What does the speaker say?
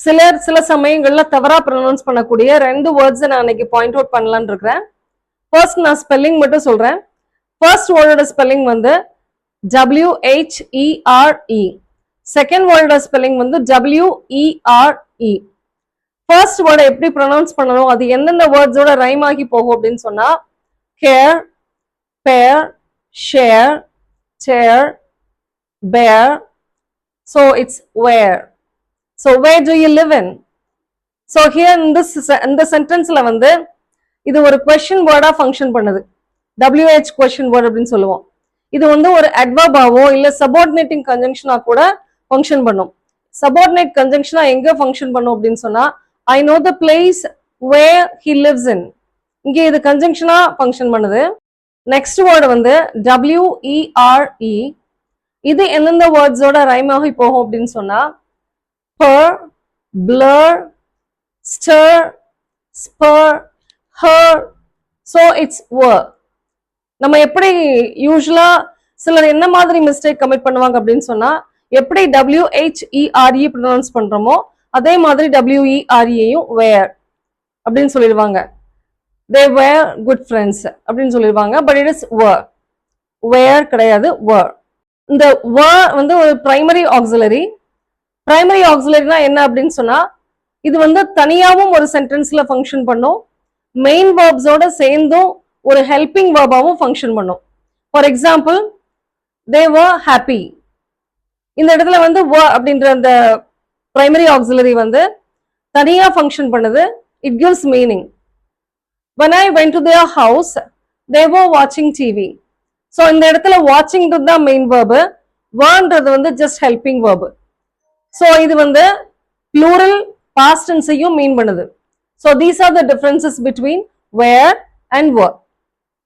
சில சமயங்கள்ல தவறா ப்ரொனவுன்ஸ் பண்ணக்கூடிய ரெண்டு வேர்ட்ஸ் நான் இன்னைக்கு பாயிண்ட் அவுட் பண்ணலாம்னு இருக்கிறேன். ஃபர்ஸ்ட் நான் ஸ்பெல்லிங் மட்டும் சொல்றேன். ஃபர்ஸ்ட் வேர்டோட ஸ்பெல்லிங் வந்து WHERE. செகண்ட் வேர்டோட ஸ்பெல்லிங் வந்து WERE. ஃபர்ஸ்ட் வேர்டை எப்படி ப்ரொனவுன்ஸ் பண்ணணும், அது எந்தெந்த வேர்ட்ஸோட ரைம் ஆகி போகும் அப்படின்னு சொன்னா கேர், பேர், ஷேர், சேர், பேர். So it's where. So where do you live in? So here in the sentence la வந்து இது ஒரு question word ஆ function பண்ணுது. WH question word அப்படின்னு சொல்லுவோம். இது வந்து ஒரு adverb ஆவோ இல்ல subordinating conjunction ஆ கூட function பண்ணும். Subordinate conjunction ஆ எங்க function பண்ணும் அப்படின்னு சொன்னா I know the place where he lives in. இங்கே இது conjunction ஆ function பண்ணுது. Next word வந்து WERE. இது எந்தெந்த வேர்ட்ஸோட ரைம் ஆகி போகும் அப்படின்னு சொன்னா per, blur, stir, spur, her. So it's were. நம்ம எப்படி யூஸ்வலா சிலர் என்ன மாதிரி மிஸ்டேக் கமிட் பண்ணுவாங்க அப்படின்னு சொன்னா எப்படி WHERE ப்ரொனவுன்ஸ் பண்றோமோ அதே மாதிரி WEREயும் were அப்படின்னு சொல்லிடுவாங்க. They were good friends அப்படின்னு சொல்லிடுவாங்க. பட் இட் இஸ் were கிடையாது, were. இந்த were வந்து ஒரு பிரைமரி ஆக்சிலரி. பிரைமரி ஆக்சிலரினா என்ன அப்படின்னு சொன்னா இது வந்து தனியாவும் ஒரு சென்டென்ஸ்ல ஃபங்க்ஷன் பண்ணும், மெயின் வேர்ப்ஸோட சேர்ந்தும் ஒரு ஹெல்பிங் வேர்பாவும் ஃபங்க்ஷன் பண்ணும். For example they were happy. இந்த இடத்துல வந்து were அப்படின்ற அந்த பிரைமரி ஆக்சிலரி வந்து தனியா ஃபங்க்ஷன் பண்ணுது. It gives meaning. when I went to their house they were watching TV. So இந்த இடத்துல வாட்சிங் தான் மெயின் வேர்பு, வேர்ன்றது வந்து ஜஸ்ட் ஹெல்பிங் வேர்பு. ஸோ இது வந்து ப்ளூரல் பாஸ்ட் டென்ஸையும் மீன் பண்ணுது. So these are the differences between where and var.